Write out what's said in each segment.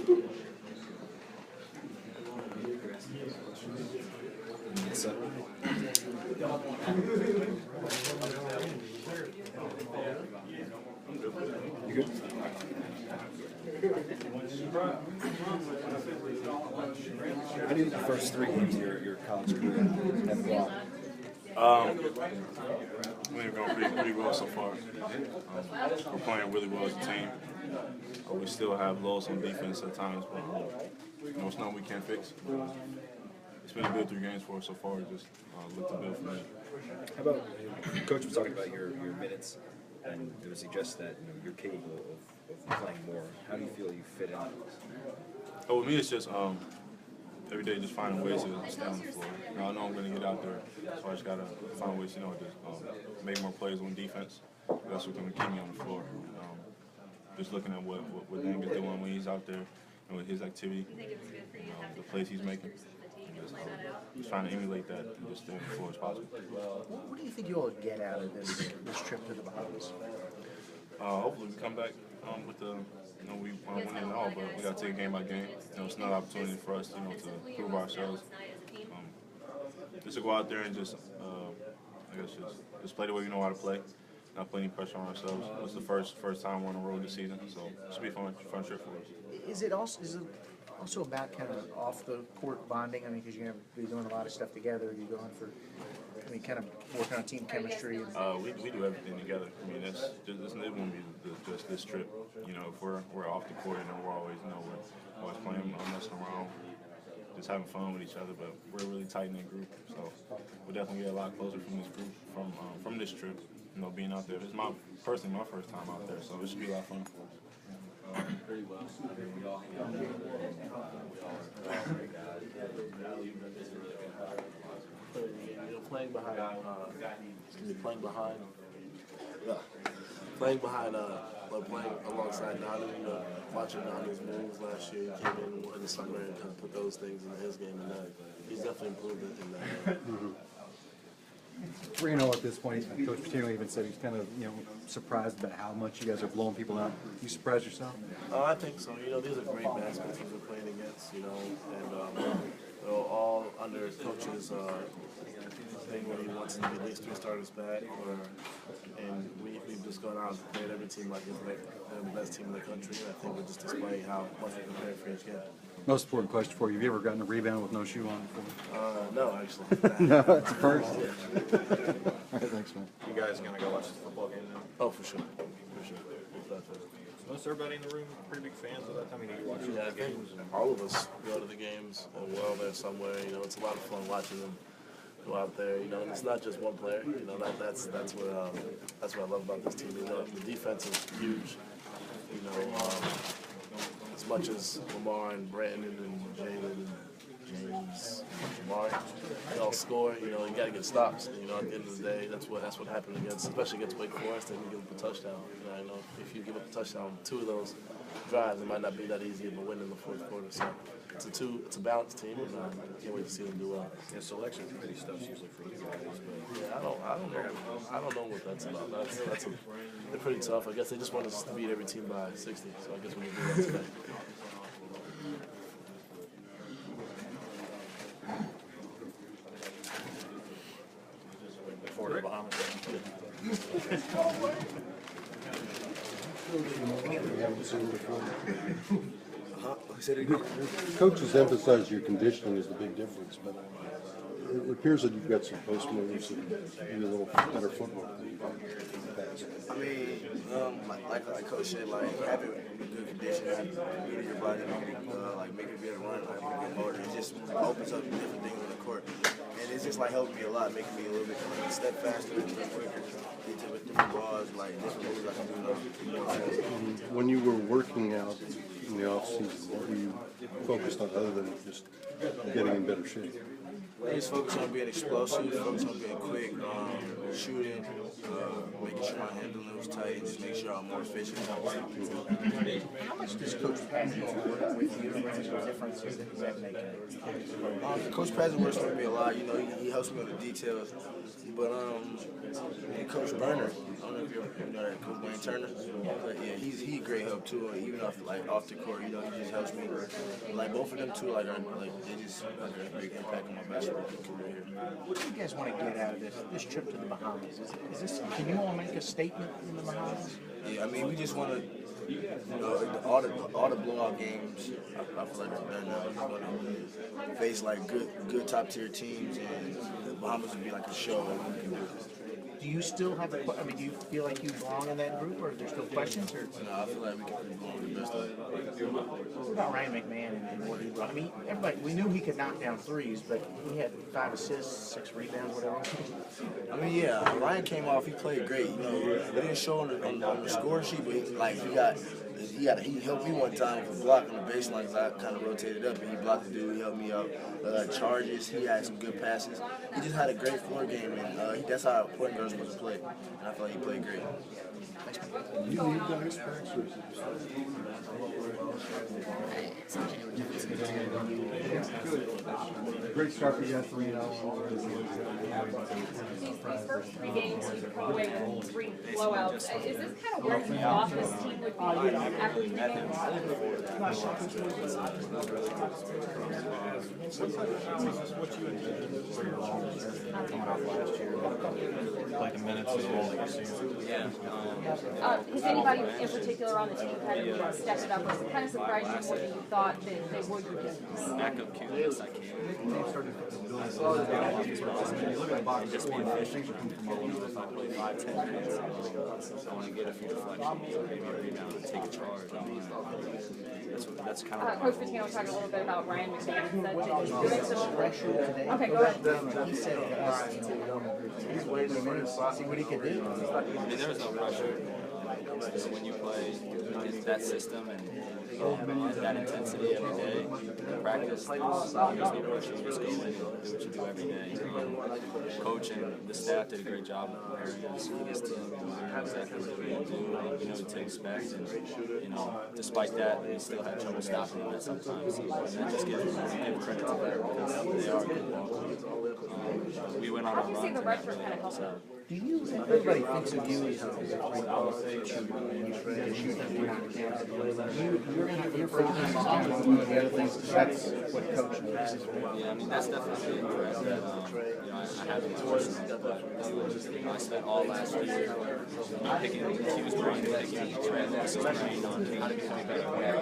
You good? How do you think the first 3 games of your college career have gone? We've gone pretty well so far. We're playing really well as a team. We still have lows on defense at times, but it's nothing we can't fix. It's been a good 3 games for us so far. Just look to build from there. How about Coach was talking about your minutes, and it was suggested that you're capable of playing more. How do you feel you fit in? Oh, with me, it's just every day just finding ways to stay on the floor. I know I'm going to get out there, so I just got to find ways, to make more plays on defense. That's what's going to keep me on the floor. Just looking at what Dang is doing when he's out there and with his activity, the plays he's making. Just trying to emulate that and just stay on the floor as possible. What do you think you'll get out of this trip to the Bahamas? Hopefully we come back with the, we want to win it all, but we got to take it game by game. It's another opportunity for us, to prove ourselves. Just to go out there and just, just play the way we know how to play. Not put any pressure on ourselves. It's the first time we're on the road this season, so it should be a fun trip for us. Is it also about kind of off the court bonding? I mean, because you're going to be doing a lot of stuff together. You're going for, kind of working on team chemistry. And we do everything together. I mean, it won't be just this trip. If we're off the court, we're always, we're always playing, messing around, just having fun with each other. But we're a really tight knit group, so we'll definitely get a lot closer from this group from this trip. Being out there. It's personally my first time out there, so it should be a lot of fun. Playing alongside Nanu, watching Nanu's moves last year. He came in the summer and kind of put those things in his game, and he's definitely improved in that. At this point, Coach Patino even said he's kind of, surprised about how much you guys are blowing people out. You surprised yourself? I think so. These are great basketball teams we're playing against, and they're all under Coach's thing where he wants to be at least 3 starters back. And we've just gone out and played every team like it's the best team in the country. And I think we're just displaying how much we prepare for each game. Most important question for you: have you ever gotten a rebound with no shoe on before? No, actually. No, that's the first. Yeah. All right, thanks, man. You guys gonna go watch the football game now? Oh, for sure. Most everybody in the room pretty big fans of that. How many of you watch Yeah, I think all of us go to the games and we're all there somewhere. It's a lot of fun watching them go out there. And it's not just one player. That's what I love about this team. The defense is huge. As much as Lamar and Brandon and Jalen and James, Lamar, they all score. You got to get stops. At the end of the day, that's what happened especially against Wake Forest. They didn't give up a touchdown. I know if you give up a touchdown, 2 of those drives, it might not be that easy of a win in the 4th quarter. So it's a balanced team, and I can't wait to see them do well. Yeah, selection committee stuff's usually for you guys, but yeah, I don't know what that's about. They're pretty tough. I guess they just want us to beat every team by 60. So I guess we can do that today. for the Bahamas. Coach has emphasized your conditioning is the big difference, but it appears that you've got some post moves and maybe a little better footwork than you've had in the past. I mean, like Coach said, having good conditioning, moving your body, making it be able to run, get motor, it just opens up different things on the court. And it's just helping me a lot, making me a little bit step faster, a little quicker, get to different balls, different moves I can do. When you were working out in the off season, what were you focused on other than just getting in better shape? Just focus on being explosive, focus on being quick, shooting, making sure my handling was tight, and just make sure I'm more efficient. How much does Coach Patino work with you? What differences does that make? Coach Patino works with me a lot. He helps me with the details. But Coach Berner, I don't know if you know that Coach Wayne Turner. But yeah, he's a great help too. Even off the court, you know, he just helps me. Like both of them too, like they just like a big impact on my basketball career here. What do you guys want to get out of this trip to the Bahamas? Is this, can you all make a statement in the Bahamas? Yeah, I mean, we just want to, you know, all the blowout games. I feel like it's done now. We just want to face like good top tier teams, and the Bahamas would be like a show that we can do. Do you still have I mean, do you feel like you belong in that group, or are there still questions? Or No, I feel like we can go on the best of it. what about Ryan McMahon and what he brought? I mean, everybody, we knew he could knock down threes, but he had 5 assists, 6 rebounds, whatever. I mean, yeah, Ryan came off. He played great. You know, it didn't show on the score sheet, but he helped me one time with a block on the baseline because I kind of rotated up and he blocked the dude. He helped me out. Charges. He had some good passes. He just had a great floor game, and that's how point guards supposed to play. And I feel like he played great. You leave guys first, or is it Great start for you guys, 3-0. These first 3 games, you come away with 3 blowouts. Is this kind of where you thought this team would be after 3 games? Like a minute to roll. Yeah. Has anybody in particular on the team kind of stepped it up? Was it kind of surprised you more than you thought that they would with this? Backup cue, yes, I can. Just being efficient. If I play 5-10 minutes, I want to get a few deflections, maybe a rebound, and take a charge. I mean, that's kind of. Coach Pitino talked a little bit about Ryan McMahon. That he's doing some Pressure today. Okay, go ahead. He said to us, he's waiting a minute to see what he could do. I mean, there was no pressure. So when you play in that system and that intensity every day, practice, there's no pressure. You just go in and do what you do every day. Coach and the staff did a great job of preparing us for this team. We knew exactly what we were going to do. We know what to expect. And, you know, despite that, we still had trouble stopping them at sometimes. So that just gives credit to them because they are good ball players. We went on a run. How do you see the redshirt kind of help out? Do you, everybody thinks of you as a great ball shooter, and you shoot that one on the campus. You're focused on one of the other things, because that's what coach knows. Yeah, I mean, that's definitely a threat that, you know, I haven't personally, but I spent all last year picking, he was brain picking, Trey Lewis was brain on how to become a better player.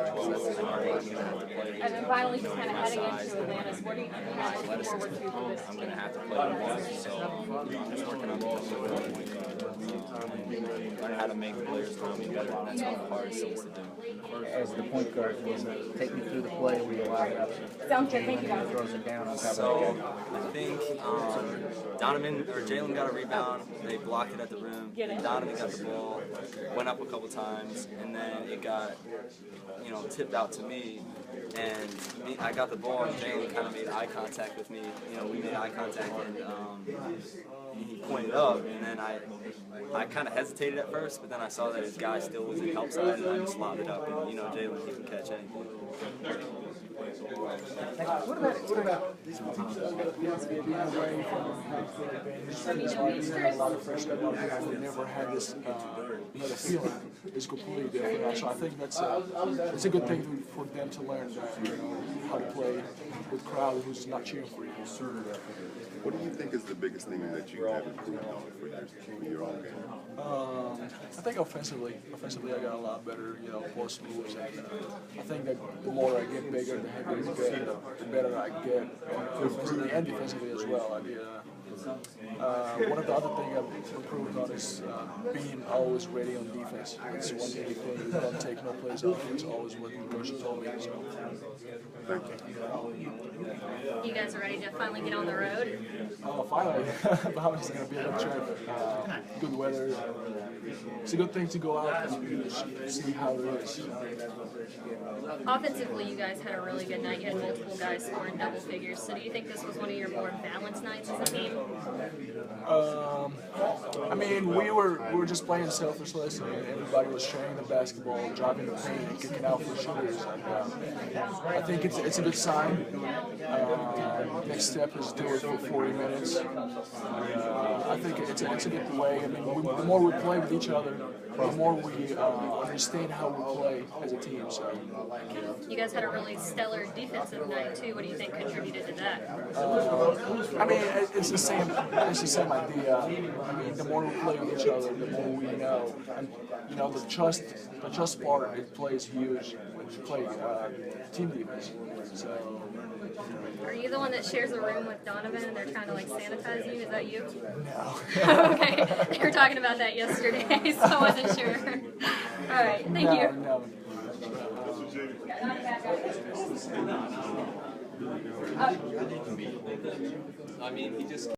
And then finally, just kind of heading into Atlanta, what do you kind of look forward to for this I'm team? going to have to play one, so I'm just working on becoming a better point guard. Learn how to make players around me better, and that's one of the hardest things to do. As the point guard, take me through the play where you allow it up. Sounds good, thank you guys. Throws it down on top of So the I think Jalen got a rebound. They blocked it at the rim. Donovan got the ball, went up a couple times, and then it got, you know, tipped out to me. And I got the ball, and Jalen kind of made eye contact with me. You know, we made eye contact, and he pointed up, and then I kind of hesitated at first, but then I saw that his guy still was in help side, and I just lobbed it up. And, you know, Jalen, he can catch anything. What about a lot of freshmen, a lot of people who never had this another feeling is completely different. So I think it's a good thing for them to learn that, you know, how to play with crowd who's not cheering for you. What do you think is the biggest thing that you have improved on for your own game? I think offensively I got a lot better, you know, post moves. And, I think that the more I get bigger, the heavier I get, the better I get, offensively and defensively as well. One of the other things I've improved on is being always ready on defense. It's one big thing. You don't take no plays off. It's always what the coach told me. So. Thank you. You guys are ready to finally get on the road? Oh, finally. Bahamas is going to be a good trip. Good weather. It's a good thing to go out and see how it is. Offensively, you guys had a really good night. You had multiple guys scoring double figures. So do you think this was one of your more balanced nights as a team? I mean, we were just playing selflessness, and everybody was sharing the basketball, driving the paint, and kicking out for shooters. And I think it's a good sign. Next step is do it for 40 minutes. I think it's a good way. I mean, the more we play with each other, the more we understand how we play as a team. So. You guys had a really stellar defensive night too. What do you think contributed to that? I mean, it's the same idea. I mean, the more we play with each other, the more we know. And you know, the trust part, it plays huge when you play team defense. So. Are you the one that shares a room with Donovan and they're trying to like sanitize you? Is that you? No. Okay. They were talking about that yesterday, so I wasn't sure. All right. Thank you. No. I mean, he just.